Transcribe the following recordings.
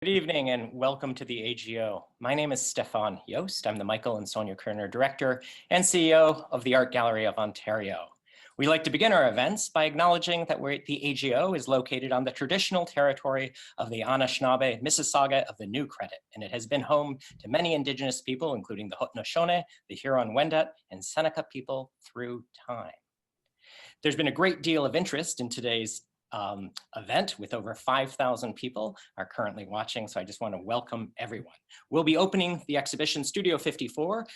evening and welcome to the AGO. My name is Stefan Yost. I'm the Michael and Sonia Kerner Director and CEO of the Art Gallery of Ontario. We like to begin our events by acknowledging that the AGO is located on the traditional territory of the Anishinaabe Mississauga of the New Credit, and it has been home to many Indigenous people, including the Haudenosaunee, the Huron-Wendat, and Seneca people through time. There's been a great deal of interest in today's event with over 5,000 people are currently watching, so I just want to welcome everyone. We'll be opening the exhibition Studio 54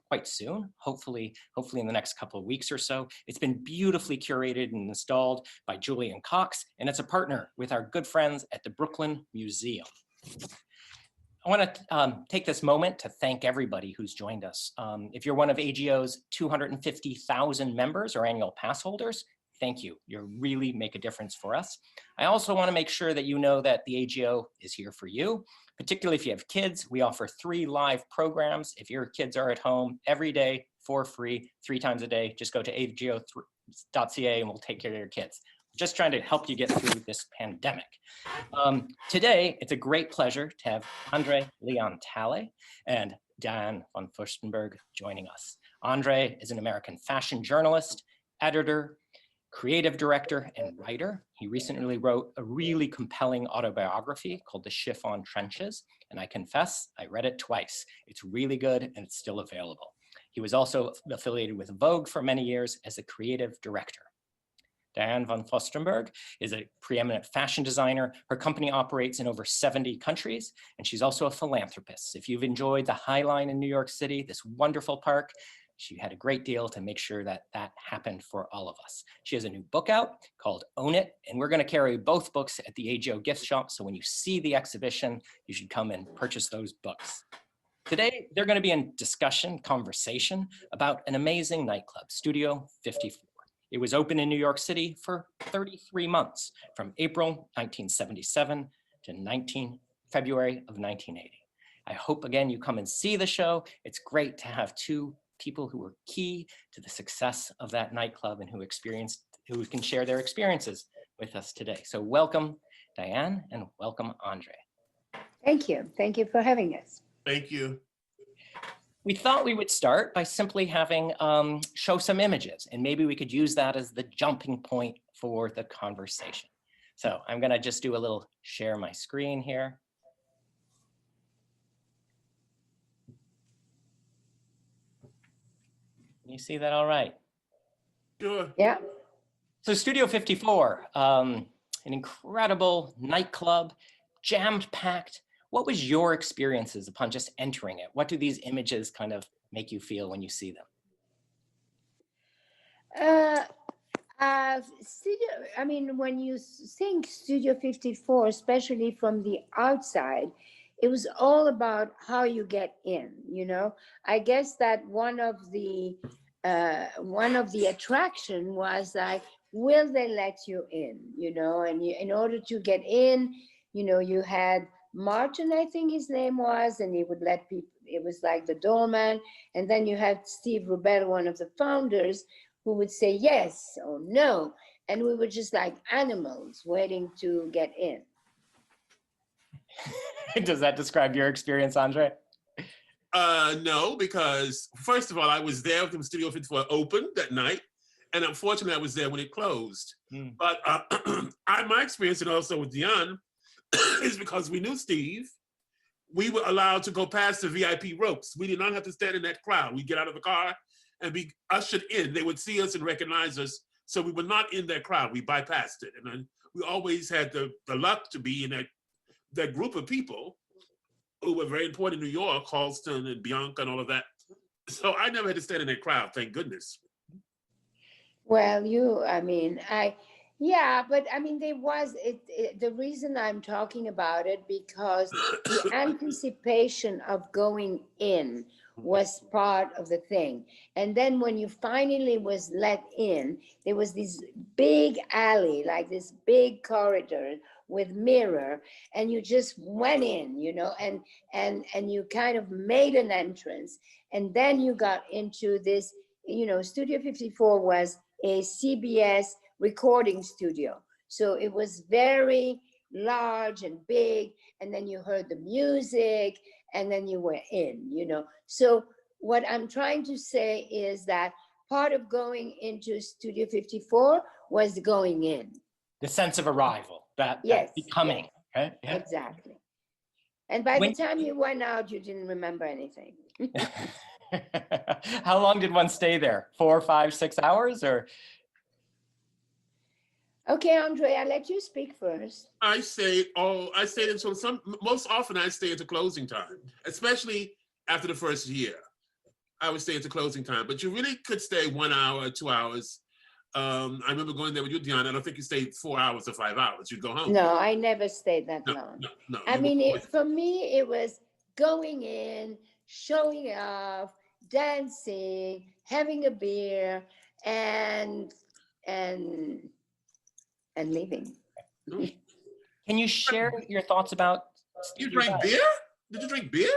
quite soon, hopefully in the next couple of weeks or so. It's been beautifully curated and installed by Julian Cox, and it's a partner with our good friends at the Brooklyn Museum. I want to take this moment to thank everybody who's joined us. If you're one of AGO's 250,000 members or annual pass holders, thank you. You really make a difference for us. I also want to make sure that you know that the AGO is here for you, particularly if you have kids. We offer 3 live programs. If your kids are at home every day for free, 3 times a day, just go to ago.ca and we'll take care of your kids. Just trying to help you get through this pandemic. Today, it's a great pleasure to have André Leon Talley and Diane von Furstenberg joining us. André is an American fashion journalist, editor, creative director, and writer. He recently wrote a really compelling autobiography called The Chiffon Trenches, and I confess, I read it twice. It's really good and it's still available. He was also affiliated with Vogue for many years as a creative director. Diane von Furstenberg is a preeminent fashion designer. Her company operates in over 70 countries, and she's also a philanthropist. If you've enjoyed the High Line in New York City, this wonderful park, she had a great deal to make sure that that happened for all of us. She has a new book out called Own It, and we're going to carry both books at the AGO gift shop. So when you see the exhibition, you should come and purchase those books. Today, they're going to be in conversation about an amazing nightclub, Studio 54. It was open in New York City for 33 months, from April 1977 to February of 1980. I hope, again, you come and see the show. It's great to have 2 people who were key to the success of that nightclub and who can share their experiences with us today. So welcome, Diane, and welcome, André. Thank you. Thank you for having us. Thank you. We thought we would start by simply having show some images, and maybe we could use that as the jumping point for the conversation. So I'm gonna just do a little share my screen here. You see that all right? Sure. Yeah. So Studio 54, an incredible nightclub, jammed-packed. What was your experiences upon just entering it? What do these images kind of make you feel when you see them? When you think Studio 54, especially from the outside, it was all about how you get in, you know? I guess that one of the attraction was like, will they let you in, you know? And in order to get in, you know, you had Martin, I think his name was, and he would let people, it was like the doorman. And then you had Steve Rubell, one of the founders, who would say yes or no. And we were just like animals waiting to get in. Does that describe your experience, André? No, because first of all, I was there when Studio 54 opened that night. And unfortunately, I was there when it closed. But my experience, and also with Diane, is because we knew Steve. We were allowed to go past the VIP ropes. We did not have to stand in that crowd. We'd get out of the car and be ushered in. They would see us and recognize us. So we were not in that crowd. We bypassed it. And then we always had the luck to be in that group of people who were very important in New York, Halston and Bianca and all of that. So I never had to stand in that crowd, thank goodness. Well, there was the reason I'm talking about it, because the anticipation of going in was part of the thing. And then when you finally was let in, there was this big alley, like this big corridor with mirror, and you just went in, you know, and you kind of made an entrance. And then you got into this, you know, Studio 54 was a CBS recording studio. So it was very, large and big, and then you heard the music, and then you were in, you know. So what I'm trying to say is that part of going into Studio 54 was going in. The sense of arrival, that Yes, becoming. yes, Right? Yeah. exactly. And by the time you went out, you didn't remember anything. How long did one stay there? 4, 5, 6 hours, or? Okay, Andre, I'll let you speak first. I stayed until most often I stay until closing time, especially after the first year. I would stay until closing time, but you really could stay 1 hour, 2 hours. I remember going there with you, Diane. I don't think you stayed 4 hours or 5 hours. You'd go home. No, I never stayed that No, long. no. I mean, for me, it was going in, showing off, dancing, having a beer, and leaving. Can you share your thoughts about? You drank beer? Did you drink beer?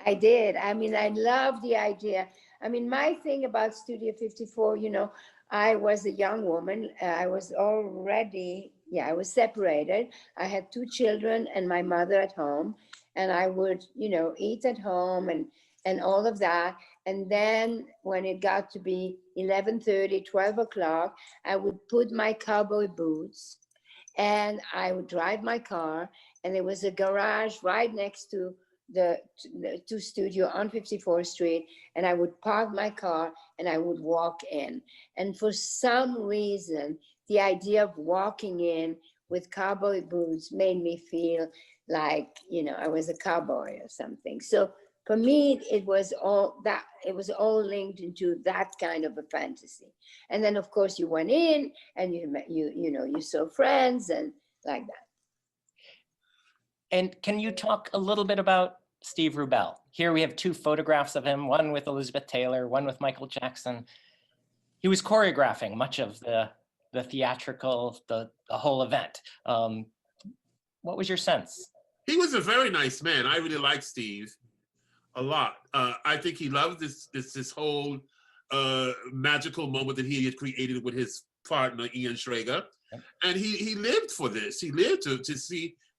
I did. I mean, I love the idea. I mean, my thing about Studio 54, you know, I was a young woman. I was separated. I had 2 children and my mother at home. And I would, you know, eat at home and all of that. And then when it got to be 11:30, 12 o'clock, I would put my cowboy boots and I would drive my car. And there was a garage right next to the studio on 54th Street, and I would park my car and I would walk in. And for some reason, the idea of walking in with cowboy boots made me feel like, you know, I was a cowboy or something. So for me, it was all linked into that kind of a fantasy. And then of course you went in and you saw friends and like that. And can you talk a little bit about Steve Rubell? Here we have 2 photographs of him, one with Elizabeth Taylor, one with Michael Jackson. He was choreographing much of the theatrical, the whole event. What was your sense? He was a very nice man. I really liked Steve a lot. I think he loved this whole magical moment that he had created with his partner, Ian Schrager. Yep. And he lived for this. He lived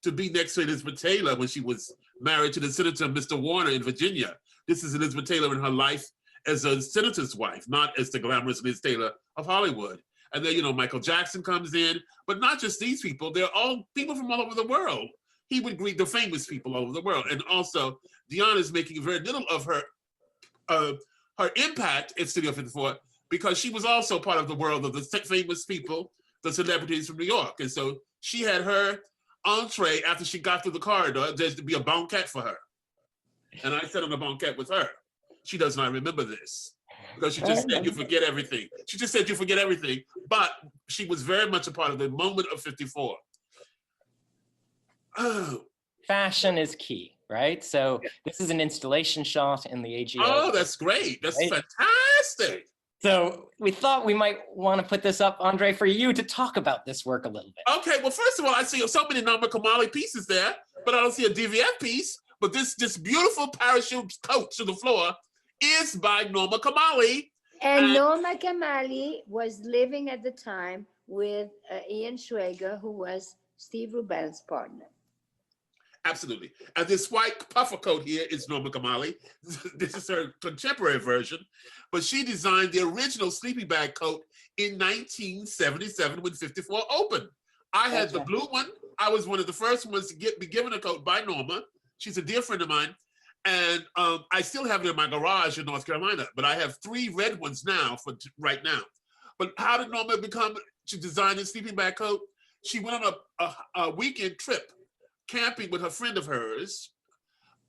to be next to Elizabeth Taylor when she was married to the Senator, Mr. Warner in Virginia. This is Elizabeth Taylor in her life as a senator's wife, not as the glamorous Liz Taylor of Hollywood. And then, you know, Michael Jackson comes in, but not just these people, they're all people from all over the world. He would greet the famous people all over the world. And also, Diane is making very little of her impact at Studio 54 because she was also part of the world of the famous people, the celebrities from New York. And so she had her entree after she got through the corridor, there's to be a banquet for her. And I sat on the banquet with her. She does not remember this because she just said you forget everything. She just said you forget everything, but she was very much a part of the moment of 54. Oh. Fashion is key, right? So this is an installation shot in the AGO. Oh, that's great. That's right? Fantastic. So we thought we might want to put this up, Andre, for you to talk about this work a little bit. Okay, well, first of all, I see so many Norma Kamali pieces there, but I don't see a DVF piece. But this beautiful parachute coat to the floor is by Norma Kamali. And Norma Kamali was living at the time with Ian Schrager, who was Steve Rubell's partner. Absolutely. And this white puffer coat here is Norma Kamali. This is her contemporary version, but she designed the original sleeping bag coat in 1977 when 54 opened. I had the blue one. I was one of the first ones to be given a coat by Norma. She's a dear friend of mine. And I still have it in my garage in North Carolina, but I have 3 red ones now for right now. But how did Norma to design this sleeping bag coat? She went on a weekend trip camping with a friend of hers,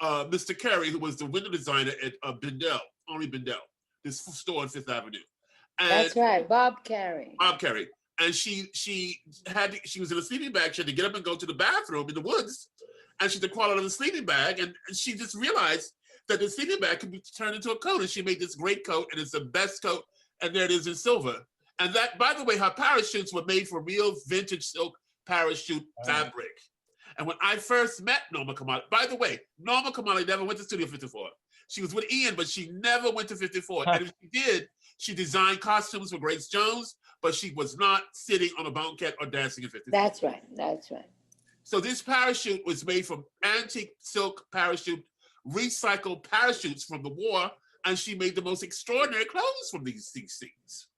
Mr. Carey, who was the window designer at Henri Bendel, this store on Fifth Avenue. And that's right, Bob Carey. Bob Carey. And she was in a sleeping bag. She had to get up and go to the bathroom in the woods. And she had to crawl out of the sleeping bag. And she just realized that the sleeping bag could be turned into a coat. And she made this great coat, and it's the best coat. And there it is in silver. And that, by the way, her parachutes were made from real vintage silk parachute fabric. And when I first met Norma Kamali, by the way, Norma Kamali never went to Studio 54. She was with Ian, but she never went to 54. And if she did, she designed costumes for Grace Jones, but she was not sitting on a banquet or dancing in 54. That's right. That's right. So this parachute was made from antique silk parachute, recycled parachutes from the war, and she made the most extraordinary clothes from these things.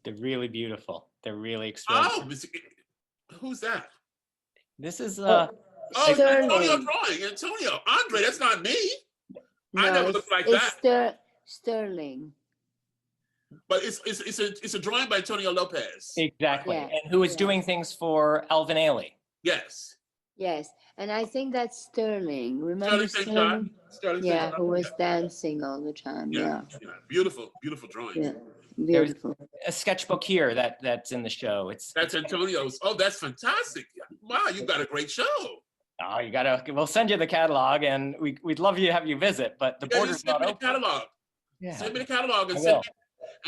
They're really beautiful. They're really extraordinary. Oh, who's that? This is Oh, Sterling. Antonio drawing. Antonio. Andre, that's not me. I No, never looked like that. Sterling. But it's a drawing by Antonio Lopez. Exactly. Yeah. And who is doing things for Alvin Ailey. Yes. Yes, and I think that's Sterling. Remember Sterling, Sterling? Sterling, Yeah, who was dancing all the time. Yeah. Beautiful, beautiful drawings. Yeah. Beautiful. A sketchbook here that's in the show. That's Antonio's. Oh, that's fantastic. Wow, you got a great show. Oh, we'll send you the catalog, and we'd love you to have you visit, but the border's not open. Catalog. Yeah. Send me the catalog and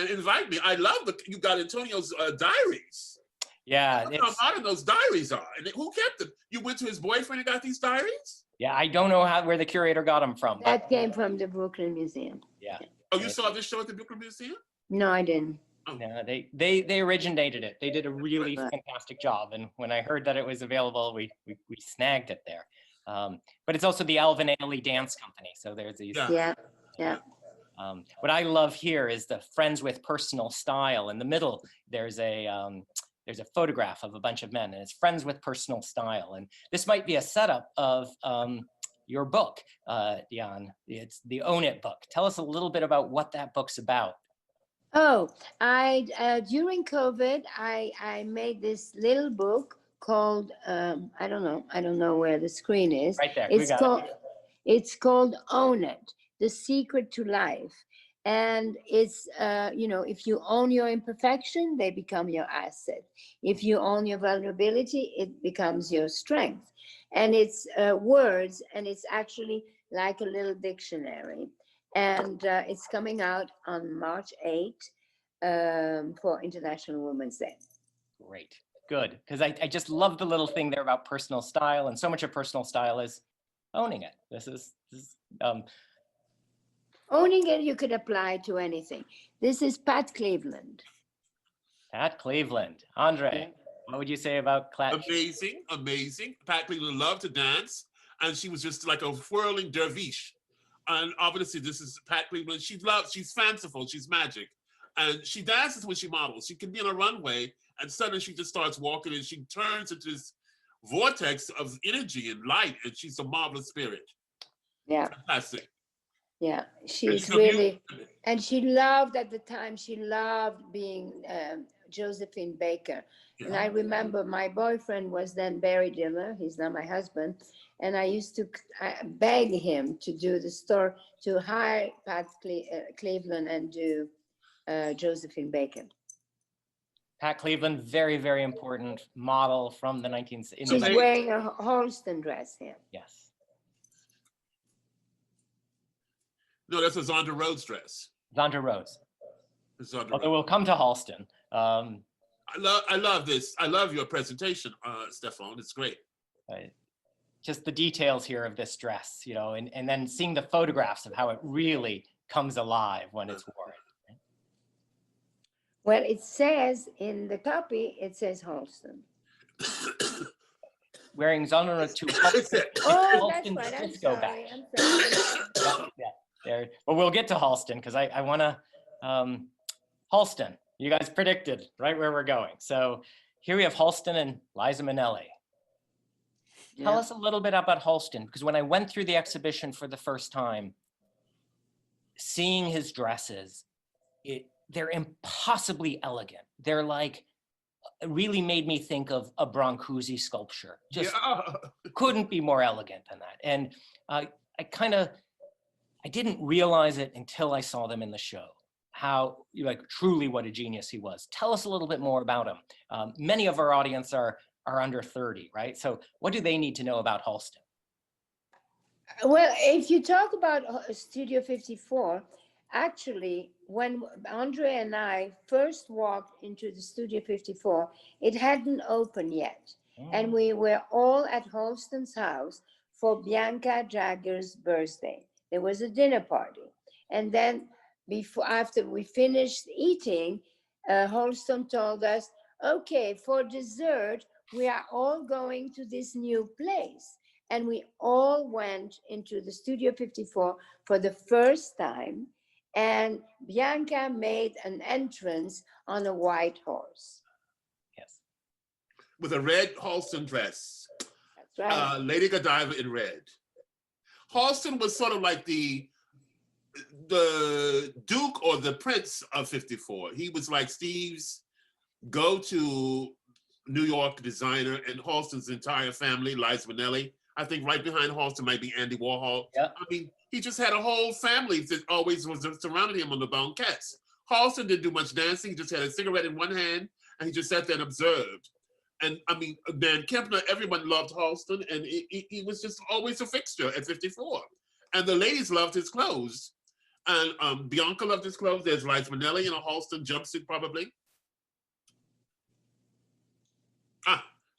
invite me. I love you got Antonio's diaries. Yeah. How modern those diaries are. And who kept them? You went to his boyfriend and got these diaries? Yeah, I don't know where the curator got them from. That came from the Brooklyn Museum. Yeah. Oh, you saw this show at the Brooklyn Museum? No, I didn't. Oh. Yeah, they originated it. They did a really fantastic job. And when I heard that it was available, we snagged it there. But it's also the Alvin Ailey Dance Company. So there's these. Yeah. What I love here is the friends with personal style. In the middle, there's a photograph of a bunch of men, and it's friends with personal style. And this might be a setup of your book, Diane. It's the Own It book. Tell us a little bit about what that book's about. Oh, during COVID, I made this little book called I don't know where the screen is. Right there. It's called Own It: The Secret to Life. And it's, if you own your imperfection, they become your asset. If you own your vulnerability, it becomes your strength. And it's words, and it's actually like a little dictionary. And it's coming out on March 8th for International Women's Day. Great, good. Because I just love the little thing there about personal style, and so much of personal style is owning it. This is Owning it, you could apply to anything. This is Pat Cleveland. Pat Cleveland. Andre, what would you say about Amazing, amazing. Pat Cleveland loved to dance, and she was just like a whirling dervish. And obviously, this is Pat Cleveland. She's fanciful, she's magic. And she dances when she models. She can be on a runway, and suddenly she just starts walking, and she turns into this vortex of energy and light, and she's a marvelous spirit. Yeah. Fantastic. Yeah, she's really, and she loved at the time, she loved being Josephine Baker. Yeah. And I remember my boyfriend was then Barry Diller, he's now my husband. And I used to beg him to do the store, to hire Pat Cleveland and do Josephine Baker. Pat Cleveland, very, very important model from the 19th. She's wearing a Halston dress here. Yes. No, that's a Zonda Rhodes dress. Zonda Rhodes. Although we'll come to Halston. I love this. I love your presentation, Stefan. It's great. Just the details here of this dress, and then seeing the photographs of how it really comes alive when it's worn. Well, it says in the copy, it says Halston. Wearing Zonda to Halston. Oh, that's right. I'm sorry. Yeah. There, but we'll get to Halston because I want to, Halston, you guys predicted right where we're going. So here we have Halston and Liza Minnelli. Tell us a little bit about Halston, because when I went through the exhibition for the first time, seeing his dresses, they're impossibly elegant. They're like, really made me think of a Brancusi sculpture. Just couldn't be more elegant than that. And I didn't realize it until I saw them in the show, how truly what a genius he was. Tell us a little bit more about him. Many of our audience are under 30, right? So what do they need to know about Halston? Well, if you talk about Studio 54, actually, when Andre and I first walked into the Studio 54, it hadn't opened yet. And we were all at Halston's house for Bianca Jagger's birthday. There was a dinner party. And then after we finished eating, Halston told us, okay, for dessert, we are all going to this new place. And we all went into the Studio 54 for the first time. And Bianca made an entrance on a white horse. Yes. With a red Halston dress. That's right. Lady Godiva in red. Halston was sort of like the Duke or the Prince of 54. He was like Steve's go-to New York designer, and Halston's entire family, Liza Minnelli. I think right behind Halston might be Andy Warhol. Yep. I mean, he just had a whole family that always was surrounding him on the banquettes. Halston didn't do much dancing. He just had a cigarette in one hand, and he just sat there and observed. And I mean, Van Kempner, everyone loved Halston, and he was just always a fixture at 54. And the ladies loved his clothes. And Bianca loved his clothes. There's Liza Minnelli in a Halston jumpsuit, probably.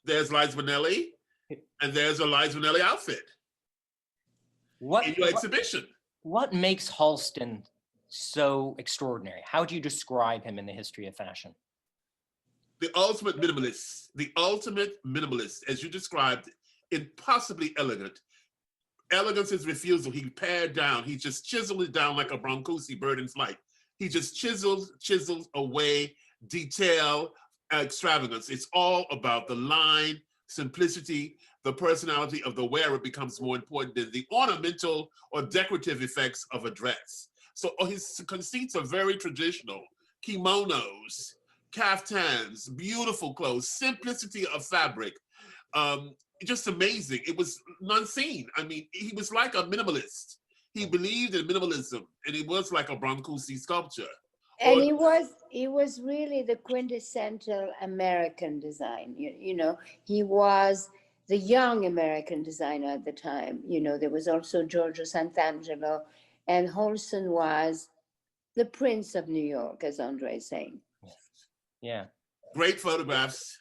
There's Liza Minnelli, and there's a Liza Minnelli outfit in your exhibition. What makes Halston so extraordinary? How do you describe him in the history of fashion? The ultimate minimalist, as you described, impossibly elegant. Elegance is refusal. He pared down. He just chiseled it down like a Brancusi bird in flight. He just chiseled away detail, extravagance. It's all about the line, simplicity. The personality of the wearer becomes more important than the ornamental or decorative effects of a dress. So his conceits are very traditional. Kimonos, caftans, beautiful clothes, simplicity of fabric. Just amazing. It was unseen. I mean, he was like a minimalist. He believed in minimalism, and it was like a Brancusi sculpture. And he was really the quintessential American design. You know, he was the young American designer at the time. You know, there was also Giorgio Sant'Angelo, and Halston was the Prince of New York, as Andre is saying. Yeah. Great photographs.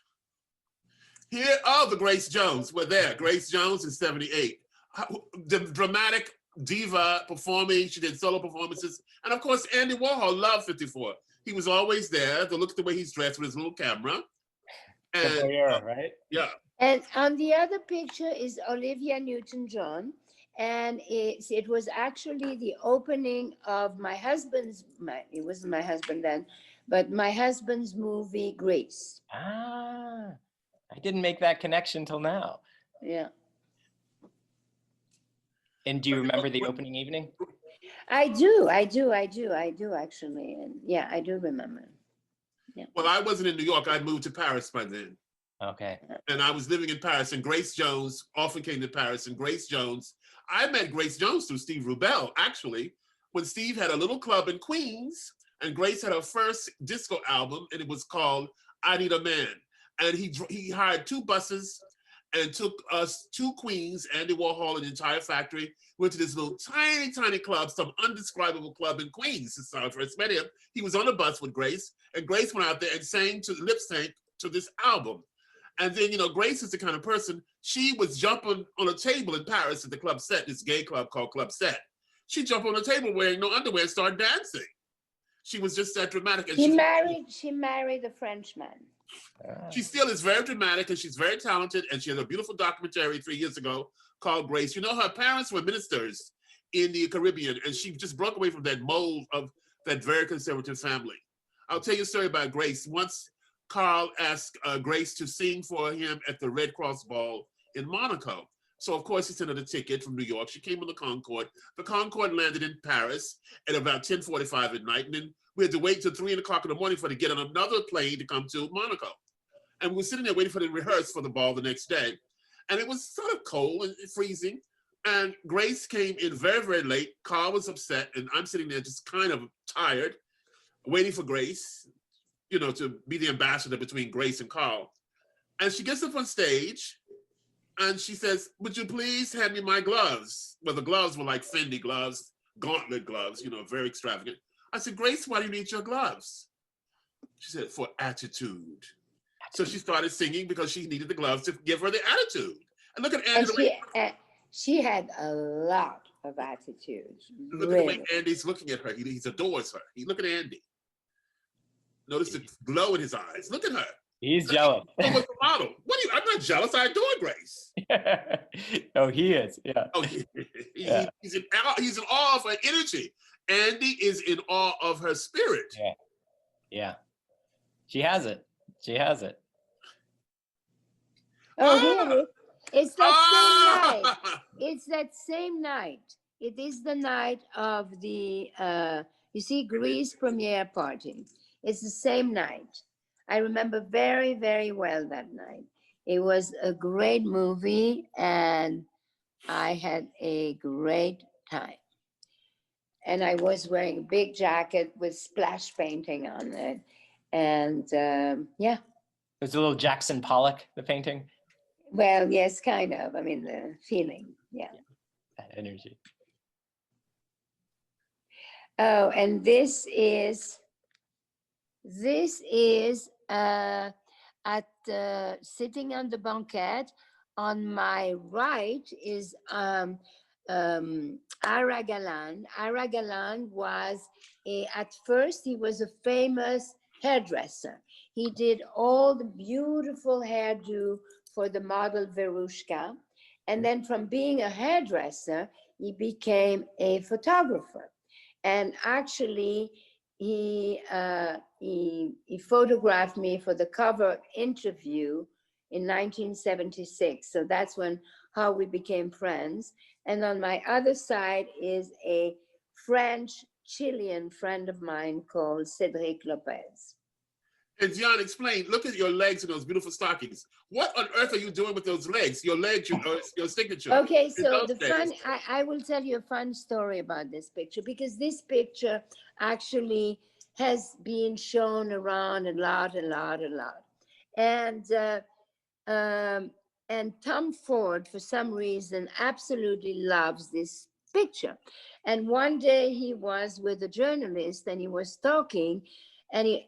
Here, the Grace Jones were there. Grace Jones in 78. The dramatic diva performing. She did solo performances. And of course, Andy Warhol loved 54. He was always there to look at the way he's dressed with his little camera. And right? Yeah. And on the other picture is Olivia Newton-John. And it was actually the opening of it wasn't my husband then, but my husband's movie, Grease. I didn't make that connection till now. Yeah. And do you remember the opening evening? I do actually. And yeah, I do remember. Yeah. Well, I wasn't in New York. I moved to Paris by then. Okay. And I was living in Paris, and Grace Jones often came to Paris. And Grace Jones, I met Grace Jones through Steve Rubell, actually, when Steve had a little club in Queens, and Grace had her first disco album, and it was called I Need a Man. And he hired 2 buses and took us to Queens, Andy Warhol and the entire factory, went to this little tiny, tiny club, some undescribable club in Queens. Since I first met him, he was on a bus with Grace, and Grace went out there and lip sync to this album. And then, you know, Grace is the kind of person, she was jumping on a table in Paris at the Club Set, this gay club called Club Set. She jumped on a table wearing no underwear and started dancing. She was just that dramatic. And she married a Frenchman. She still is very dramatic, and she's very talented, and she had a beautiful documentary 3 years ago called Grace. You know, her parents were ministers in the Caribbean, and she just broke away from that mold of that very conservative family. I'll tell you a story about Grace. Once Carl asked Grace to sing for him at the Red Cross Ball in Monaco. So of course he sent her a ticket from New York. She came on the Concorde. The Concorde landed in Paris at about 10:45 at night, and then we had to wait till 3 o'clock in the morning for her to get on another plane to come to Monaco. And we were sitting there waiting for them to rehearse for the ball the next day. And it was sort of cold and freezing. And Grace came in very, very late. Carl was upset, and I'm sitting there just kind of tired, waiting for Grace, you know, to be the ambassador between Grace and Carl. And she gets up on stage and she says, "Would you please hand me my gloves?" Well, the gloves were like Fendi gloves, gauntlet gloves, you know, very extravagant. I said, "Grace, why do you need your gloves?" She said, "For attitude." So she started singing because she needed the gloves to give her the attitude. And look at Andy. She had a lot of attitude. Look at the way Andy's looking at her. He adores her. Look at Andy. Notice the glow in his eyes. Look at her. He's jealous. So what's the model? What are you? I'm not jealous. I adore Grace. Oh, he is. Yeah. Oh, he's in awe of her energy. Andy is in awe of her spirit. Yeah. Yeah. She has it. She has it. Oh, here it is. It's that same night. It's that same night. It is the night of the, you see, Grease premiere party. It's the same night. I remember very, very well that night. It was a great movie and I had a great time. And I was wearing a big jacket with splash painting on it. And yeah. There's a little Jackson Pollock, the painting. Well, yes, kind of. I mean, the feeling, yeah. That energy. Oh, and this is at sitting on the banquette. On my right is Ira Galan. Ira Galan was at first he was a famous hairdresser. He did all the beautiful hairdo for the model Verushka. And then from being a hairdresser, he became a photographer. And actually, he photographed me for the cover interview in 1976. So that's how we became friends. And on my other side is a French-Chilean friend of mine called Cedric Lopez. And Diane, explain, look at your legs in those beautiful stockings. What on earth are you doing with those legs? Your legs, your signature. Okay, so I will tell you a fun story about this picture, because this picture actually has been shown around a lot. And Tom Ford, for some reason, absolutely loves this picture. And one day he was with a journalist and he was talking, and he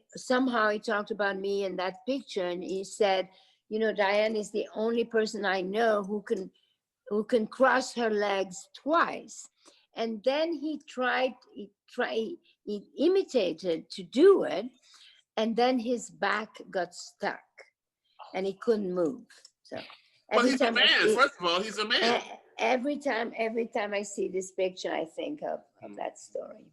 talked about me in that picture, and he said, you know, Diane is the only person I know who can cross her legs twice. And then he imitated to do it, and then his back got stuck and he couldn't move. So well, he's a man. First of all, he's a man. Every time I see this picture, I think of that story.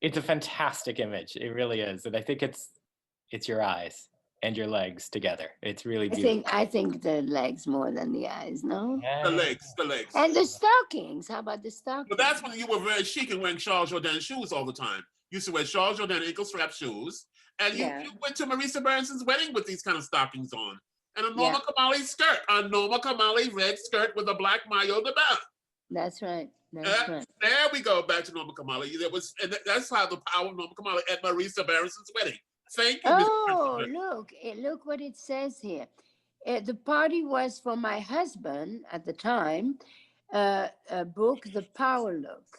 It's a fantastic image. It really is. And I think it's your eyes and your legs together. It's really beautiful. I think the legs more than the eyes, no? Yeah. The legs. And the stockings. How about the stockings? But that's when you were very chic and wearing Charles Jourdain shoes all the time. You used to wear Charles Jourdain ankle strap shoes. And you went to Marisa Berenson's wedding with these kind of stockings on. And a Norma Kamali skirt, a Norma Kamali red skirt with a black maillot de bain. That's right. There we go, back to Norma Kamali. That's how the power of Norma Kamali at Marisa Berenson's wedding. Thank you. Oh, look what it says here. The party was for my husband at the time, a book, The Power Look,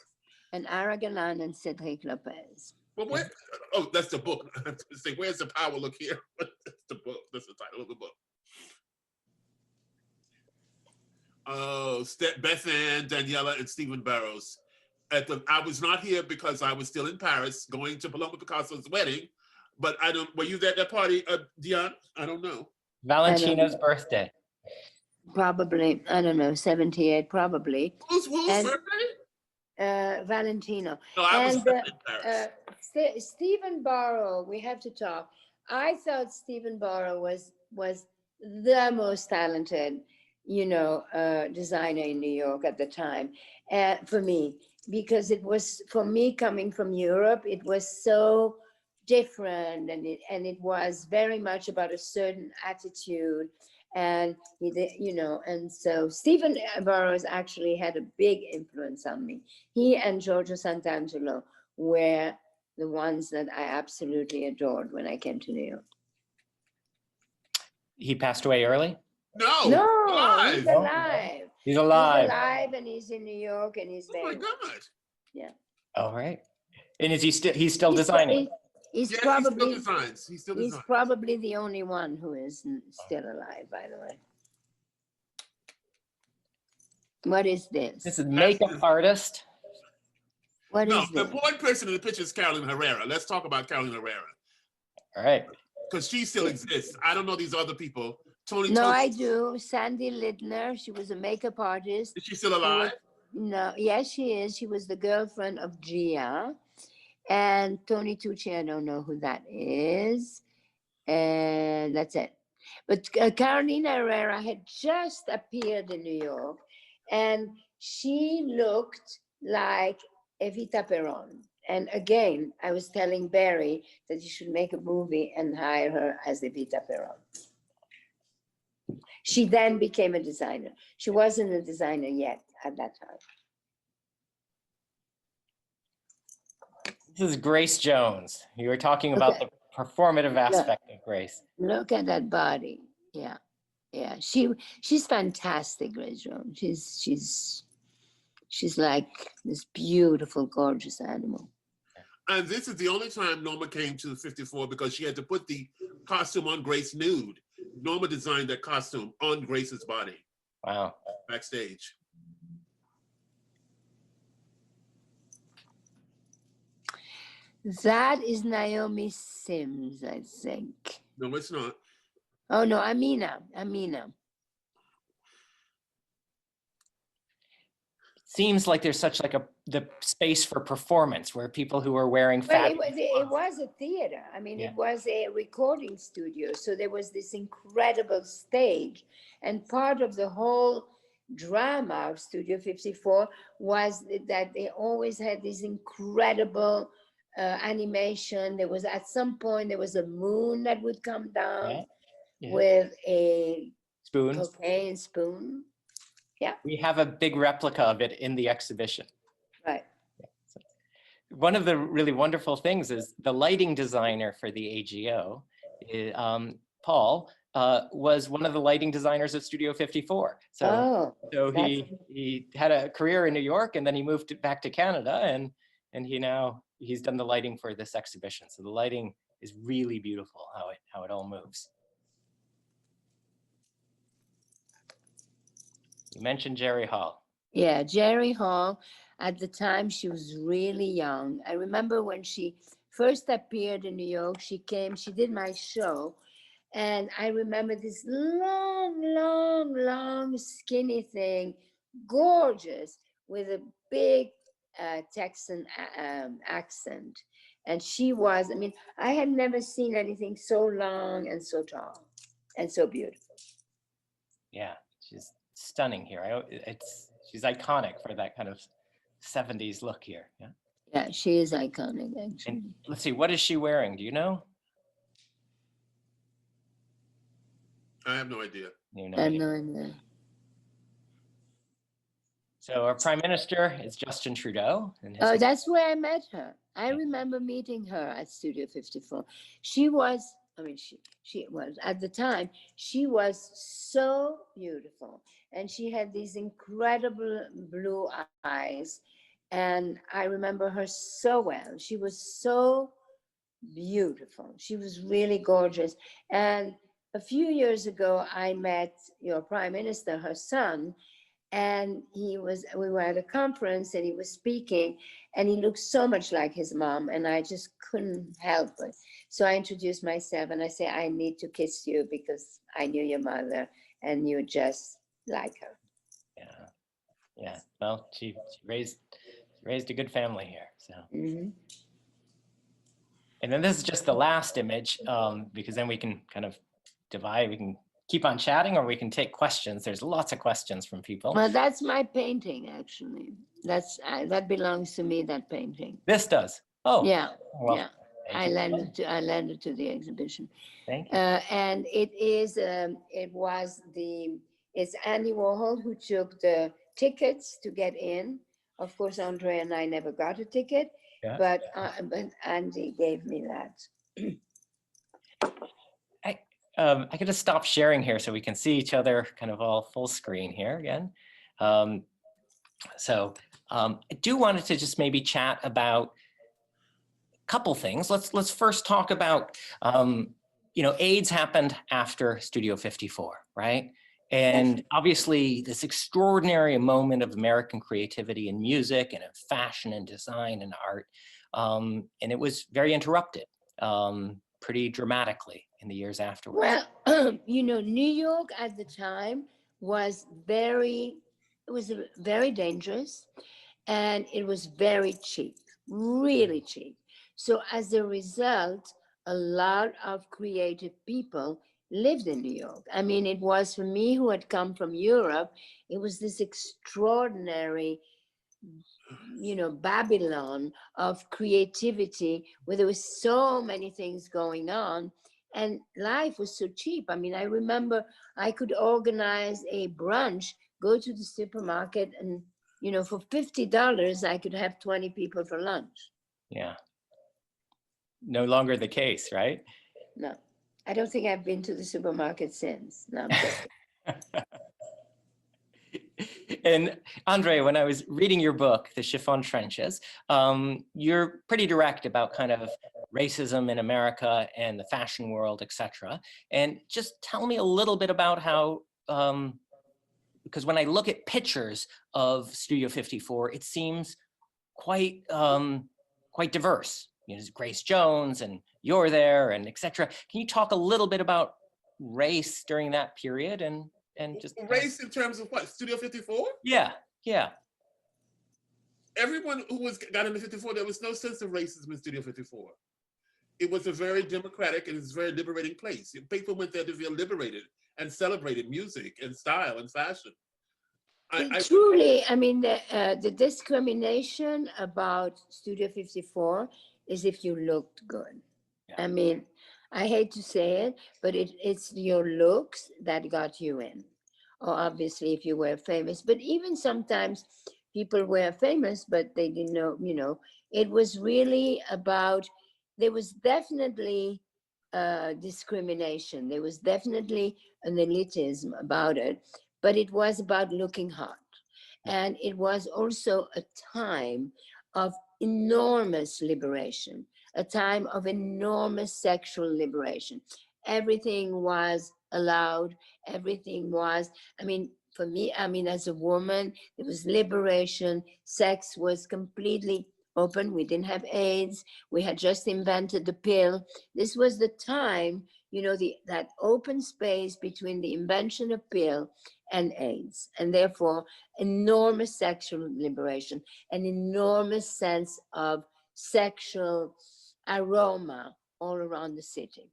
and Ira Galan and Cedric Lopez. Well, that's the book. Say, where's the power look here? That's the book. That's the title of the book. Oh, Beth Ann, Daniela, and Stephen Barrows. I was not here because I was still in Paris going to Paloma Picasso's wedding, but were you at that party, Diane? I don't know. Valentina's birthday. Probably, I don't know, 78, probably. Whose birthday? Valentino. No, I was in Paris. Stephen Barrow, we have to talk. I thought Stephen Barrow was the most talented, designer in New York at the time, for me, because it was, for me, coming from Europe, it was so different, and it was very much about a certain attitude, and and so Stephen Barrows actually had a big influence on me. He and Giorgio Sant'Angelo were the ones that I absolutely adored when I came to New York. He passed away early? No, he's alive. He's alive. He's alive, and he's in New York, and he's there. Oh my God. Yeah. All right. And is he's still designing? He's probably the only one who is still alive, by the way. What is this? This is makeup artist. What is the this? one person in the picture is Carolyn Herrera. Let's talk about Carolyn Herrera. All right. because she still exists. I don't know these other people. Tony. No, I do. Sandy Lidner, she was a makeup artist. Is she still alive? No, yes, she is. She was the girlfriend of Gia. And Tony Tucci, I don't know who that is. And that's it. But Carolina Herrera had just appeared in New York, and she looked like Evita Peron. And again, I was telling Barry that he should make a movie and hire her as Evita Peron. She then became a designer. She wasn't a designer yet at that time. This is Grace Jones. You were talking about the performative aspect of Grace. Look at that body. Yeah, yeah. She's fantastic, Grace Jones. She's like this beautiful, gorgeous animal. And this is the only time Norma came to the 54 because she had to put the costume on Grace nude. Norma designed that costume on Grace's body. Wow. Backstage. That is Naomi Sims, I think. No, it's not. Oh no, Amina. Seems like there's such like the space for performance where people who are wearing Well, fabulous it was a theater. I mean, Yeah. It was a recording studio. So there was this incredible stage. And part of the whole drama of Studio 54 was that they always had this incredible animation. There was, at some point, there was a moon that would come down with a spoon. cocaine spoon. Yeah. We have a big replica of it in the exhibition. Right. So one of the really wonderful things is the lighting designer for the AGO, Paul, was one of the lighting designers at Studio 54. So he had a career in New York, and then he moved back to Canada, and he's done the lighting for this exhibition. So the lighting is really beautiful, how it all moves. You mentioned Jerry Hall. Yeah, Jerry Hall. At the time, she was really young. I remember when she first appeared in New York, she did my show. And I remember this long, skinny thing, gorgeous, with a big Texan accent. And she was, I mean, I had never seen anything so long and so tall and so beautiful. Yeah, she's stunning here. She's iconic for that kind of 70s look here. Yeah. Yeah, she is iconic, actually. And let's see, what is she wearing? Do you know? I have no idea. I have no idea. So our prime minister is Justin Trudeau. Oh, that's where I met her. I remember meeting her at Studio 54. She was, I mean, she was, at the time, she was so beautiful. And she had these incredible blue eyes. And I remember her so well. She was so beautiful. She was really gorgeous. And a few years ago, I met your prime minister, her son, and we were at a conference and he was speaking and he looked so much like his mom and I just couldn't help it. So I introduced myself and I said, I need to kiss you because I knew your mother and you're just like her. Yeah. Well, she raised a good family here. So. Mm-hmm. And then this is just the last image because then we can kind of divide. We can keep on chatting or we can take questions. There's lots of questions from people. Well, that's my painting, actually. That belongs to me, that painting. This does? Oh. Yeah, well, yeah. I lent it to the exhibition. Thank you. And it's Andy Warhol who took the tickets to get in. Of course, Andre and I never got a ticket, but Andy gave me that. I could just stop sharing here so we can see each other kind of all full screen here again. I do wanted to just maybe chat about a couple things. Let's first talk about, AIDS happened after Studio 54, right? And obviously this extraordinary moment of American creativity in music and in fashion and design and art. And it was very interrupted pretty dramatically in the years afterwards? Well, New York at the time was very dangerous, and it was very cheap, really cheap. So as a result, a lot of creative people lived in New York. I mean, it was for me who had come from Europe, it was this extraordinary, Babylon of creativity where there was so many things going on and life was so cheap. I mean, I remember I could organize a brunch, go to the supermarket, and for $50 I could have 20 people for lunch. Yeah. No longer the case, right? No, I don't think I've been to the supermarket since. No, I'm joking. And André, when I was reading your book, The Chiffon Trenches, you're pretty direct about kind of racism in America and the fashion world, etc. And just tell me a little bit about how, because when I look at pictures of Studio 54, it seems quite diverse. There's Grace Jones and you're there and etc. Can you talk a little bit about race during that period and just race in terms of what? Studio 54? Yeah. Everyone who got into 54, there was no sense of racism in Studio 54. It was a very democratic and it's a very liberating place. People went there to feel liberated and celebrated music and style and fashion. Truly, I mean, the discrimination about Studio 54 is if you looked good. Yeah. I mean, I hate to say it, but it's your looks that got you in. Or obviously if you were famous, but even sometimes people were famous, but they didn't know, it was really about, there was definitely discrimination. There was definitely an elitism about it, but it was about looking hot. And it was also a time of enormous liberation, a time of enormous sexual liberation. Everything was allowed, everything was, for me, as a woman, there was liberation, sex was completely open, we didn't have AIDS, we had just invented the pill. This was the time, that open space between the invention of pill and AIDS, and therefore enormous sexual liberation, an enormous sense of sexual aroma all around the city.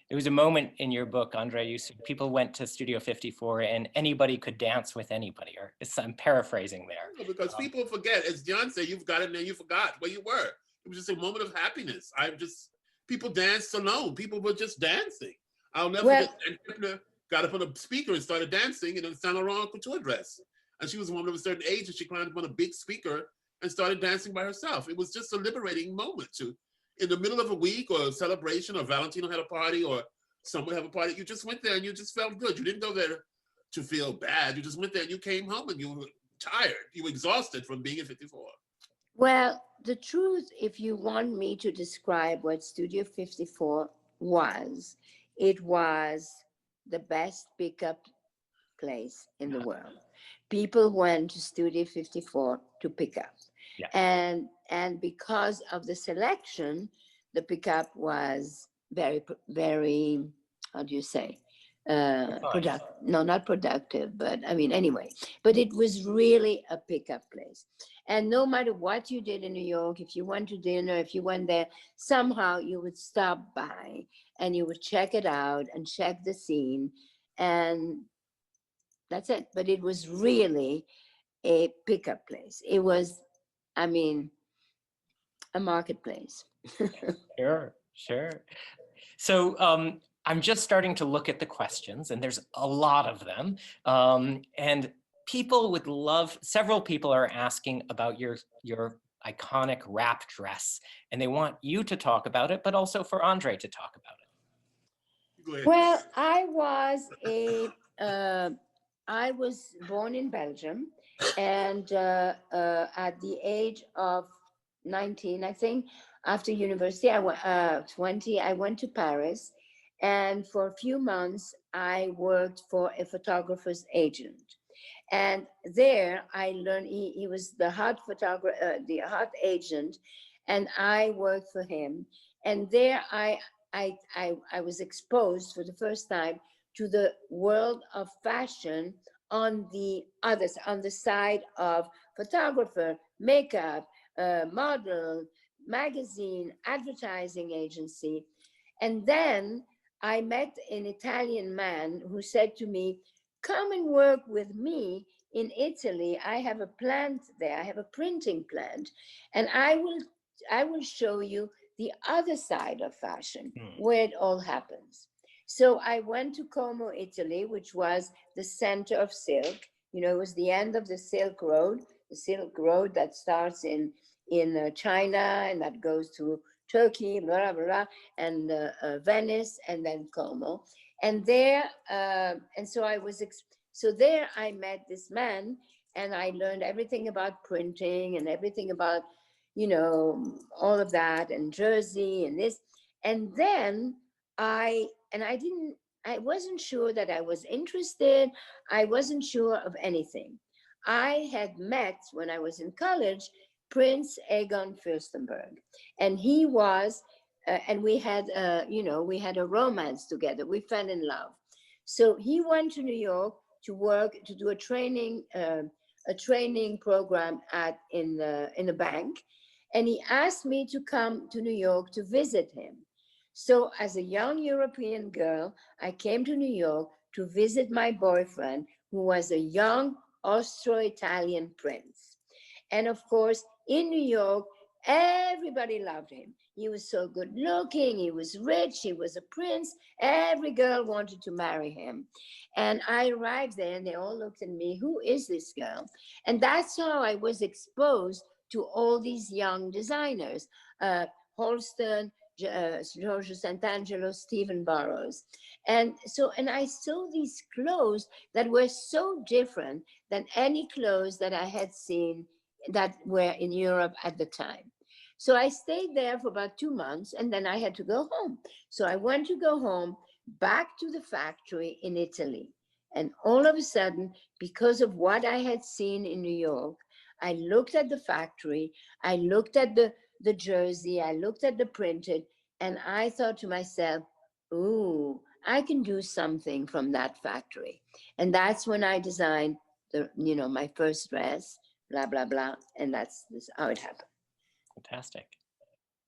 There was a moment in your book, André, you said people went to Studio 54 and anybody could dance with anybody, or I'm paraphrasing there. No, because people forget, as John said, you've got it and you forgot where you were. It was just a moment of happiness. People danced alone. People were just dancing. I'll never forget, got up on a speaker and started dancing in a Saint Laurent couture dress. And she was a woman of a certain age and she climbed up on a big speaker and started dancing by herself. It was just a liberating moment in the middle of a week or a celebration, or Valentino had a party or someone had a party. You just went there and you just felt good. You didn't go there to feel bad. You just went there and you came home and you were tired. You were exhausted from being at 54. Well, the truth, if you want me to describe what Studio 54 was, it was the best pickup place in the world. People went to Studio 54 to pick up. Yeah. And because of the selection, the pickup was very, very, how do you say? Productive. No, not productive, but anyway, but it was really a pickup place. And no matter what you did in New York, if you went to dinner, if you went there, somehow you would stop by and you would check it out and check the scene, and that's it. But it was really a pickup place. It was, a marketplace. Sure. So I'm just starting to look at the questions, and there's a lot of them. And people would love, several people are asking about your iconic wrap dress, and they want you to talk about it, but also for André to talk about it. Well, I was born in Belgium, and at the age of 19, I think, after university, 20, I went to Paris, and for a few months, I worked for a photographer's agent. And there I learned, he was the hot photographer, the hot agent, and I worked for him. And there I I was exposed for the first time to the world of fashion on the others, on the side of photographer, makeup, model, magazine, advertising agency. And then I met an Italian man who said to me, come and work with me in Italy. I have a plant there. I have a printing plant, and I will show you the other side of fashion, where it all happens. So I went to Como, Italy, which was the center of silk. You know, it was the end of the Silk Road that starts in China and that goes to Turkey, blah, blah, blah, and Venice, and then Como. And there, and so so there I met this man, and I learned everything about printing and everything about, you know, all of that, and jersey and this. And then I wasn't sure that I was interested. I wasn't sure of anything. I had met, when I was in college, Prince Egon Furstenberg, and he was, and we had, you know, we had a romance together. We fell in love. So he went to New York to work, to do a training program in a bank, and he asked me to come to New York to visit him. So as a young European girl, I came to New York to visit my boyfriend, who was a young Austro-Italian prince. And of course, in New York, everybody loved him. He was so good looking, he was rich, he was a prince. Every girl wanted to marry him. And I arrived there and they all looked at me, who is this girl? And that's how I was exposed to all these young designers, Halston, Giorgio Sant'Angelo, Stephen Barrows. And I saw these clothes that were so different than any clothes that I had seen that were in Europe at the time. So I stayed there for about 2 months, and then I had to go home. So I went to go home back to the factory in Italy. And all of a sudden, because of what I had seen in New York, I looked at the factory, I looked at the jersey, I looked at the printed, and I thought to myself, ooh, I can do something from that factory. And that's when I designed my first dress, blah, blah, blah. And that's how it happened. Fantastic.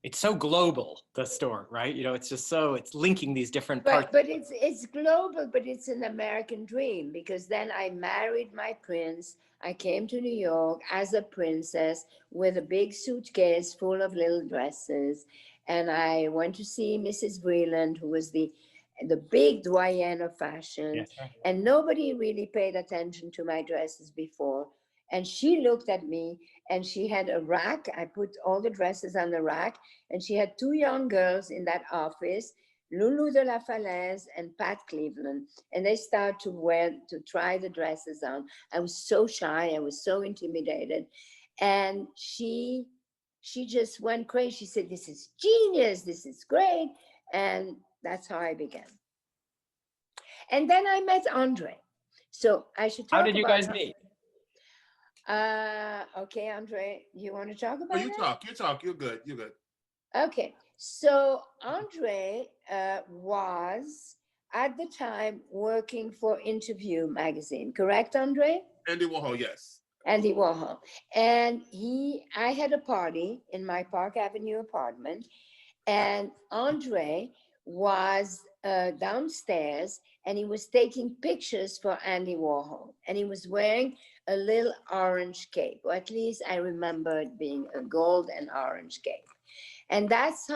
It's so global, the store, right? You know, it's just so, it's linking these different parts. But it's global, but it's an American dream, because then I married my prince. I came to New York as a princess with a big suitcase full of little dresses. And I went to see Mrs. Vreeland, who was the big doyenne of fashion. Yes, right. And nobody really paid attention to my dresses before. And she looked at me, and she had a rack. I put all the dresses on the rack, and she had 2 young girls in that office, Lulu de la Falaise and Pat Cleveland, and they started to try the dresses on. I was so shy, I was so intimidated. And she just went crazy. She said, this is genius, this is great. And that's how I began. And then I met André. So I should talk about— How did you guys meet? Okay, André, you want to talk about you talk, you're good. Okay, so André was at the time working for Interview magazine, correct, André? Andy Warhol, yes. Andy Warhol. And I had a party in my Park Avenue apartment, and André was downstairs, and he was taking pictures for Andy Warhol, and he was wearing a little orange cape, or at least I remember it being a gold and orange cape. And that's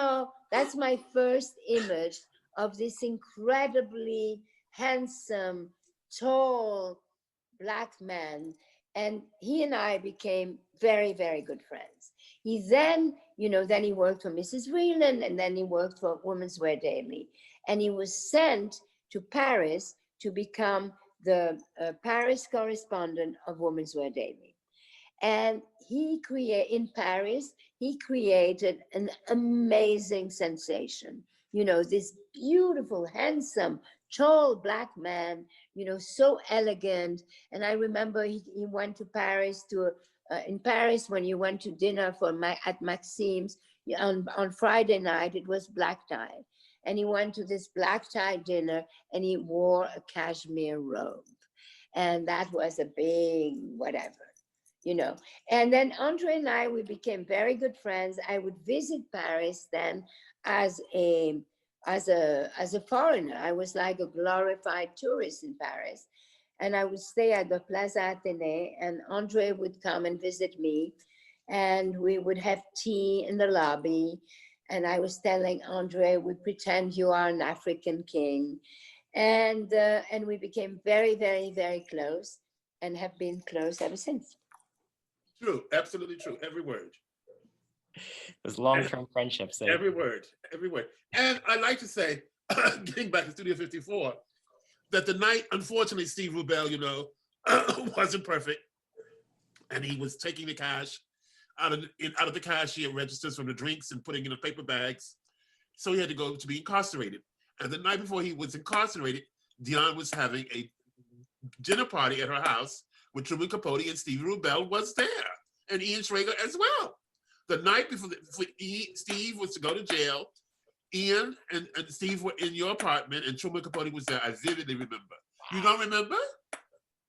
my first image of this incredibly handsome, tall Black man. And he and I became very, very good friends. He then he worked for Mrs. Vreeland, and then he worked for Women's Wear Daily. And he was sent to Paris to become the Paris correspondent of Women's Wear Daily. And in Paris, he created an amazing sensation. This beautiful, handsome, tall Black man, so elegant. And I remember he went to Paris in Paris, when you went to dinner at Maxime's on Friday night, it was black tie. and he went to this black tie dinner, and he wore a cashmere robe. And that was a big whatever, you know. And then Andre and I, we became very good friends. I would visit Paris then as a foreigner. I was like a glorified tourist in Paris. And I would stay at the Plaza Athénée, and Andre would come and visit me, and we would have tea in the lobby. And I was telling Andre, we pretend you are an African king. And we became very, very, very close, and have been close ever since. True, absolutely true, every word. Those long-term friendships. Every word, every word. And I like to say, getting back to Studio 54, that the night, unfortunately, Steve Rubell, you know, wasn't perfect, and he was taking the cash out of the cashier registers from the drinks and putting in the paper bags, so he had to go to be incarcerated. And the night before he was incarcerated, Diane was having a dinner party at her house with Truman Capote, and Steve Rubell was there, and Ian Schrager as well. The night before Steve was to go to jail, Ian and Steve were in your apartment, and Truman Capote was there. I vividly remember. You don't remember?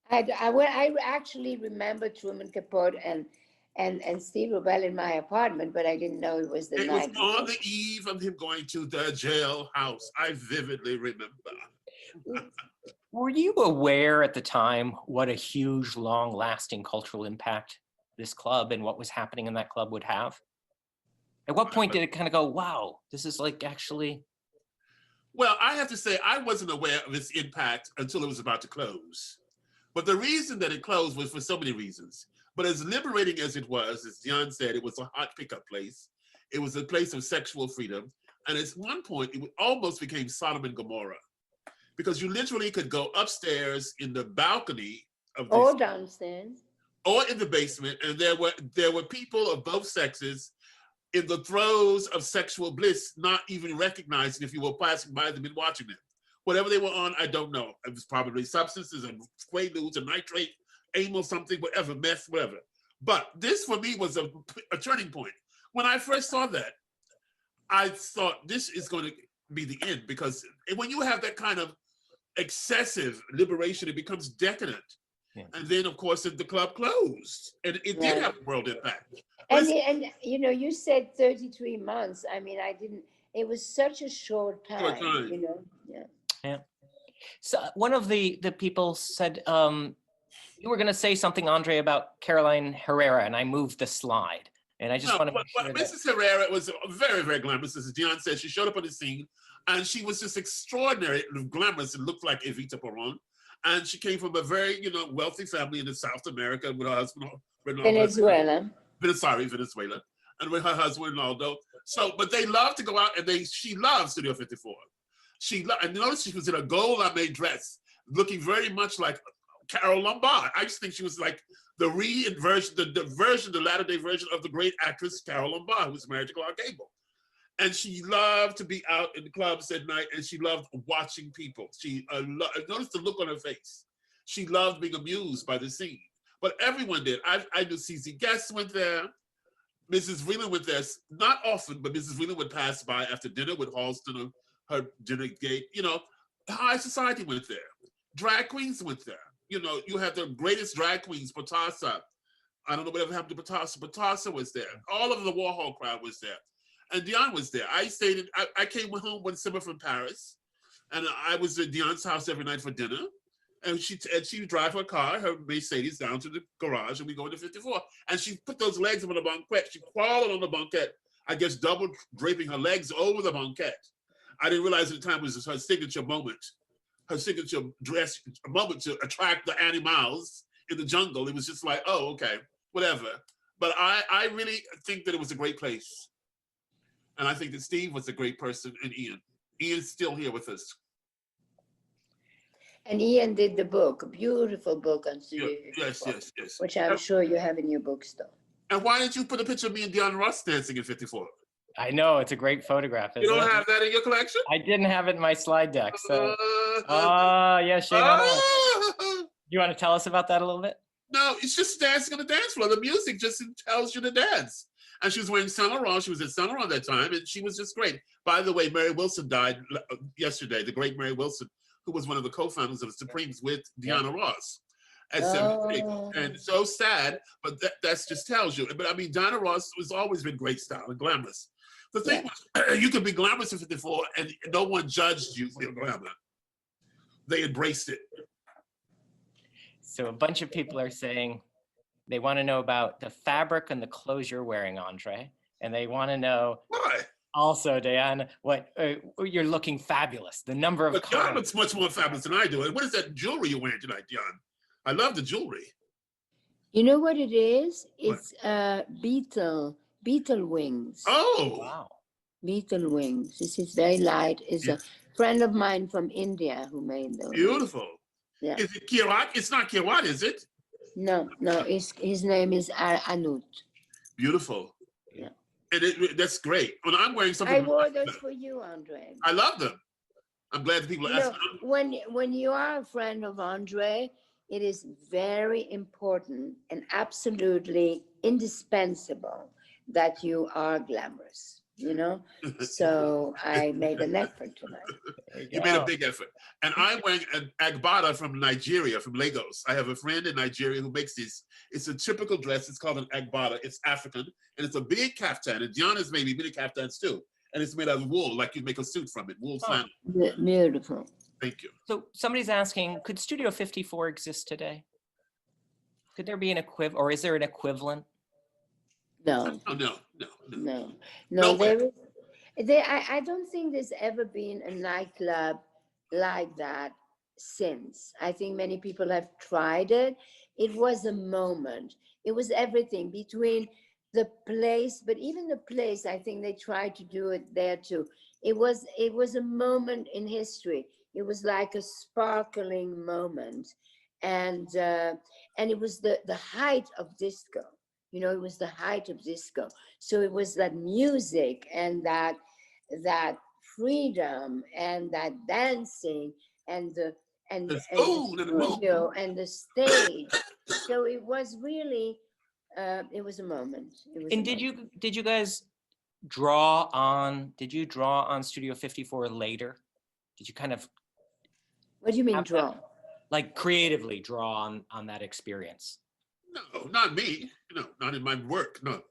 I actually remember Truman Capote and Steve Rubell in my apartment, but I didn't know it was the night. It was on the eve of him going to the jailhouse. I vividly remember. Were you aware at the time what a huge, long-lasting cultural impact this club and what was happening in that club would have? At what point did it kind of go, wow, this is like actually? Well, I have to say, I wasn't aware of its impact until it was about to close. But the reason that it closed was for so many reasons. But as liberating as it was, as Diane said, it was a hot pickup place. It was a place of sexual freedom. And at one point, it almost became Sodom and Gomorrah, because you literally could go upstairs in the balcony of or downstairs, or in the basement, and there were people of both sexes in the throes of sexual bliss, not even recognizing if you were passing by them and watching them. Whatever they were on, I don't know. It was probably substances and quaaludes and nitrate, amyl something, whatever, meth, whatever. But this for me was a turning point. When I first saw that, I thought this is going to be the end, because when you have that kind of excessive liberation, it becomes decadent. Yeah. And then, of course, the club closed, and it did have a world impact. And you know, you said 33 months. I mean, I didn't. It was such a short time. You know. Yeah. So one of the people said you were going to say something, Andre, about Caroline Herrera, and I moved the slide. And I just want to make sure Mrs. Herrera was very, very glamorous. As Diane said, she showed up on the scene, and she was just extraordinary, glamorous, and looked like Evita Peron. And she came from a very, you know, wealthy family in South America with her husband, Venezuela, and with her husband, Ronaldo. So, but they loved to go out, and she loved Studio 54. And notice she was in a gold lame dress, looking very much like Carole Lombard. I just think she was like the latter-day version of the great actress Carole Lombard, who was married to Clark Gable. And she loved to be out in the clubs at night, and she loved watching people. She noticed the look on her face. She loved being amused by the scene. But everyone did. I knew CZ Guest went there. Mrs. Vreeland went there, not often, but Mrs. Vreeland would pass by after dinner with Halston or her dinner gate. You know, high society went there. Drag queens went there. You know, you had the greatest drag queens, Patassa. I don't know whatever happened to Patassa. Patassa was there. All of the Warhol crowd was there. And Diane was there. I came home one summer from Paris, and I was at Diane's house every night for dinner. And she would drive her car, her Mercedes, down to the garage, and we go into 54. And she put those legs on the banquette. She crawled on the banquette, I guess double draping her legs over the banquette. I didn't realize at the time it was her signature moment, her signature dress moment to attract the animals in the jungle. It was just like, oh, okay, whatever. But I really think that it was a great place. And I think that Steve was a great person, and Ian. Ian's still here with us. And Ian did the book, a beautiful book on Studio 54, yes. which I'm sure you have in your bookstore. And why didn't you put a picture of me and Diane Ross dancing in 54? I know, it's a great photograph. You don't have that in your collection? I didn't have it in my slide deck. So, yeah, shame on us. You want to tell us about that a little bit? No, it's just dancing on the dance floor. The music just tells you to dance. And she was wearing Saint Laurent. She was at Saint Laurent that time, and she was just great. By the way, Mary Wilson died yesterday, the great Mary Wilson, who was one of the co-founders of the Supremes with Diana Ross at 76. And so sad, but that just tells you. But I mean, Diana Ross has always been great style and glamorous. The thing was, you could be glamorous at 54 and no one judged you for your glamour. They embraced it. So a bunch of people are saying they want to know about the fabric and the clothes you're wearing, Andre. And they want to know Why? also, Diane, what you're looking fabulous. The number of But Diane looks much more fabulous than I do. And what is that jewelry you're wearing tonight, Diane? I love the jewelry. You know what it is? It's beetle wings. Oh, wow. Beetle wings. This is very light. It's a friend of mine from India who made those. beautiful. Yeah. Is it Kirat? It's not Kirat, is it? No, his name is Anut. Beautiful. Yeah. And that's great. When I'm wearing something, I wore those for you, Andre. I love them. I'm glad that people are asking. When you are a friend of Andre, it is very important and absolutely indispensable that you are glamorous, you know? So I made an effort tonight. You made a big effort. And I'm wearing an agbada from Nigeria, from Lagos. I have a friend in Nigeria who makes these. It's a typical dress. It's called an agbada. It's African. And it's a big kaftan. And Diana's made me many kaftans too. And it's made out of wool, like you make a suit from it, wool flannel. Beautiful. Thank you. So somebody's asking, could Studio 54 exist today? Could there be an equivalent, or is there an equivalent? No. Oh, no. I don't think there's ever been a nightclub like that since. I think many people have tried it. It was a moment. It was everything between the place, but even the place, I think they tried to do it there too. It was a moment in history. It was like a sparkling moment. And it was the height of disco. You know, it was the height of disco. So it was that music and that freedom and that dancing and the studio and the stage. So it was really it was a moment. And did you guys draw on Studio 54 later? Did you kind of, what do you mean draw? Like creatively draw on that experience? No, not me. No, not in my work. No.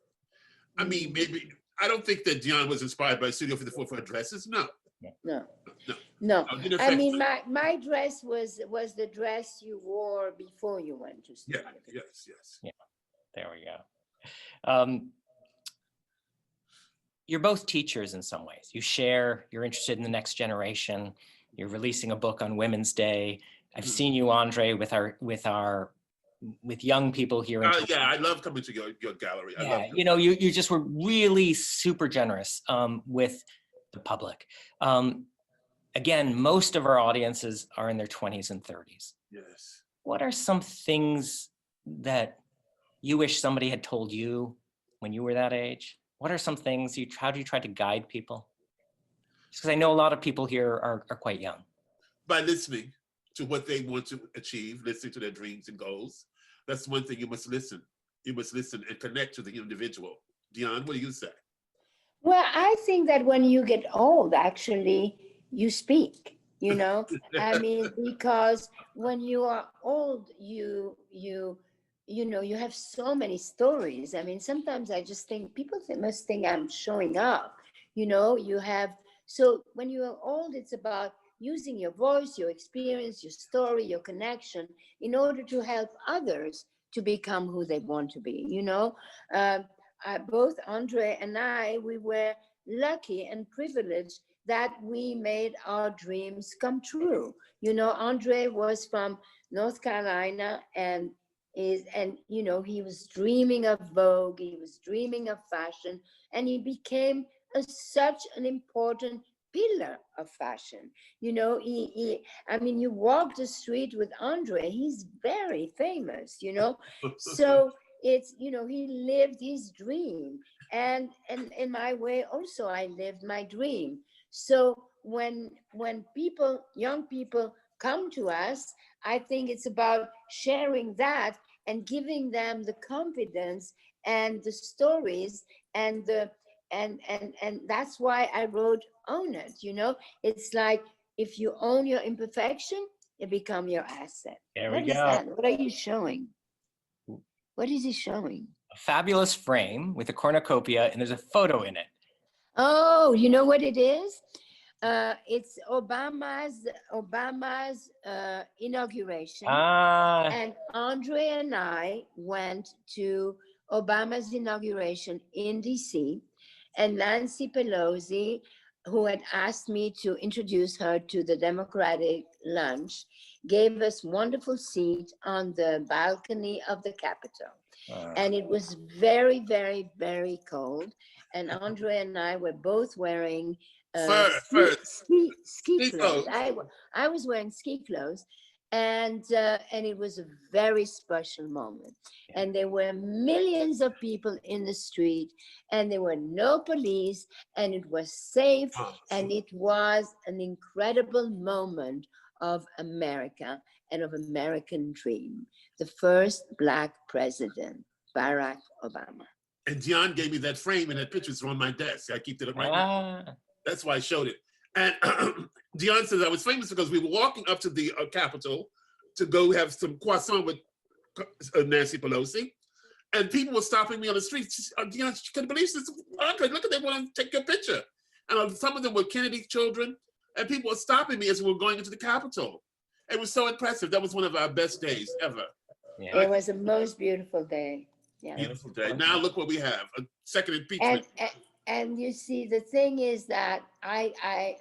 I mean, maybe, I don't think that Diane was inspired by Studio 54 for her dresses. No. No. I mean, my dress was the dress you wore before you went to Studio 54. Yes. Yeah, there we go. You're both teachers in some ways. You're interested in the next generation. You're releasing a book on Women's Day. I've seen you, Andre, with young people here. Yeah, I love coming to your gallery. You just were really super generous with the public. Again, most of our audiences are in their 20s and 30s. Yes. What are some things that you wish somebody had told you when you were that age? What are some things how do you try to guide people? Because I know a lot of people here are quite young. By listening to what they want to achieve, listening to their dreams and goals. That's one thing. You must listen. You must listen and connect to the individual. Diane, what do you say? Well, I think that when you get old, actually, you speak, you know? I mean, because when you are old, you have so many stories. I mean, sometimes I just think people must think I'm showing up, you know? So when you are old, it's about using your voice, your experience, your story, your connection in order to help others to become who they want to be, you know? Both Andre and I, we were lucky and privileged that we made our dreams come true. You know, Andre was from North Carolina and he was dreaming of Vogue, he was dreaming of fashion, and he became such an important pillar of fashion. You know, you walk the street with Andre, he's very famous, you know? So it's, you know, he lived his dream. And in my way also, I lived my dream. So when young people come to us, I think it's about sharing that and giving them the confidence and the stories and that's why I wrote Own It. You know, it's like if you own your imperfection, it become your asset. There What we is go. that? What are you showing? What is he showing? A fabulous frame with a cornucopia, and there's a photo in it. Oh, you know what it is? It's Obama's inauguration. Ah, And Andre and I went to Obama's inauguration in DC, and Nancy Pelosi, who had asked me to introduce her to the Democratic lunch, gave us wonderful seat on the balcony of the Capitol. And it was very, very, very cold. And Andre and I were both wearing ski clothes. I was wearing ski clothes. And it was a very special moment. And there were millions of people in the street, and there were no police, and it was safe, and it was an incredible moment of America and of American dream. The first Black president, Barack Obama. And Diane gave me that frame, and that picture's on my desk. I keep it up right now. That's why I showed it. And Diane says I was famous because we were walking up to the Capitol to go have some croissant with Nancy Pelosi. And people were stopping me on the street. Diane, she couldn't believe this. Andre, look at them, want to take your picture. And some of them were Kennedy's children. And people were stopping me as we were going into the Capitol. It was so impressive. That was one of our best days ever. Yeah. It was the most beautiful day. Yeah. Beautiful day. Now look what we have, a second impeachment. And you see, the thing is that I,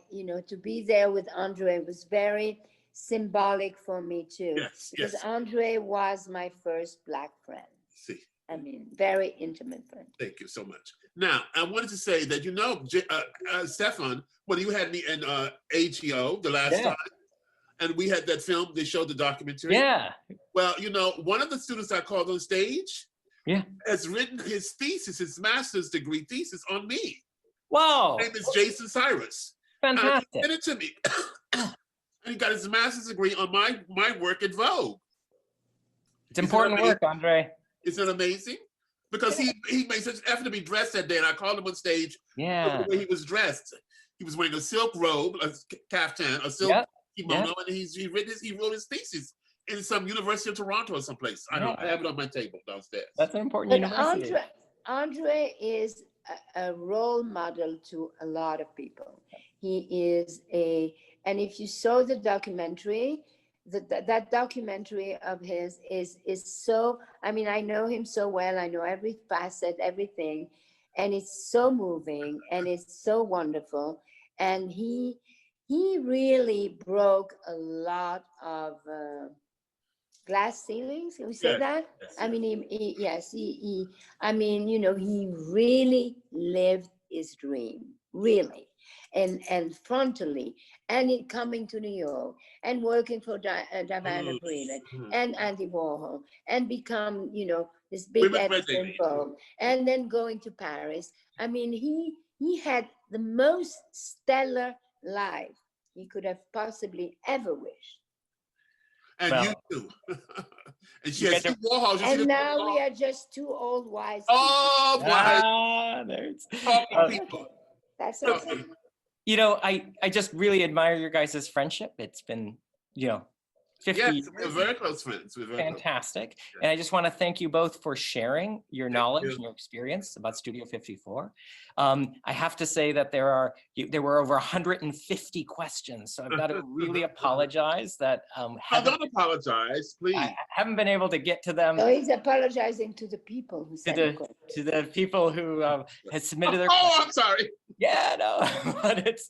you know, to be there with Andre was very symbolic for me too. Yes, because yes. Andre was my first Black friend. See. I mean, very intimate friend. Thank you so much. Now, I wanted to say that, you know, Stefan, when you had me in AGO the last time, and we had that film, they showed the documentary. Yeah. Well, you know, one of the students I called on stage has written his thesis, his master's degree thesis on me. Wow. His name is Jason Cyrus. Fantastic. He sent it to me. And he got his master's degree on my work at Vogue. It's important work, Andre. Isn't it amazing? Because he made such effort to be dressed that day, and I called him on stage. Yeah. The way he was dressed. He was wearing a silk robe, a caftan, a silk kimono, and he wrote his thesis in some University of Toronto or someplace. I don't. I have it on my table downstairs. That's an important university. Andre is a role model to a lot of people. He is and if you saw the documentary, that documentary of his is so, I mean, I know him so well. I know every facet, everything, and it's so moving and it's so wonderful. And he really broke a lot of glass ceilings. Can we say that? Yes, I mean, he I mean, you know, he really lived his dream, really. And frontally, and in coming to New York and working for Savannah and Andy Warhol, and become, you know, this big editor in Vogue, and then going to Paris. I mean, he had the most stellar life he could have possibly ever wished. And you too. And she has two Warhols. And now we are just two old wise people. Oh, wise. There's people. That's okay. You know, I just really admire your guys' friendship. It's been, you know, 50 years. We're very close friends. We're very fantastic. Close. And I just want to thank you both for sharing your knowledge and your experience about Studio 54. I have to say that there were over 150 questions, so I've got to really apologize that don't apologize, please. I haven't been able to get to them. No, he's apologizing to the people who said to the people who had submitted their questions. I'm sorry. Yeah, no, but it's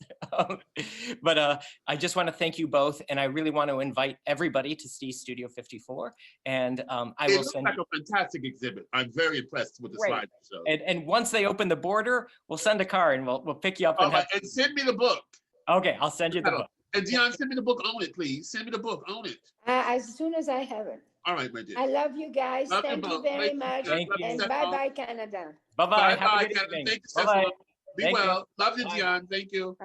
I just want to thank you both, and I really want to invite everybody to see Studio 54, and I will send like a fantastic exhibit. I'm very impressed with the slide show. And once they open the border, we'll send a car and we'll pick you up and send me the book. Okay, I'll send you the book. And Diane, send me the book. Own It, please. Send me the book. Own It. As soon as I have it. All right, my dear. I love you guys. Thank you very much. Thank you. And bye-bye, Canada. Bye-bye. Bye-bye, Canada. Thank you, Cecil. Be well. Love you, Diane. Thank you.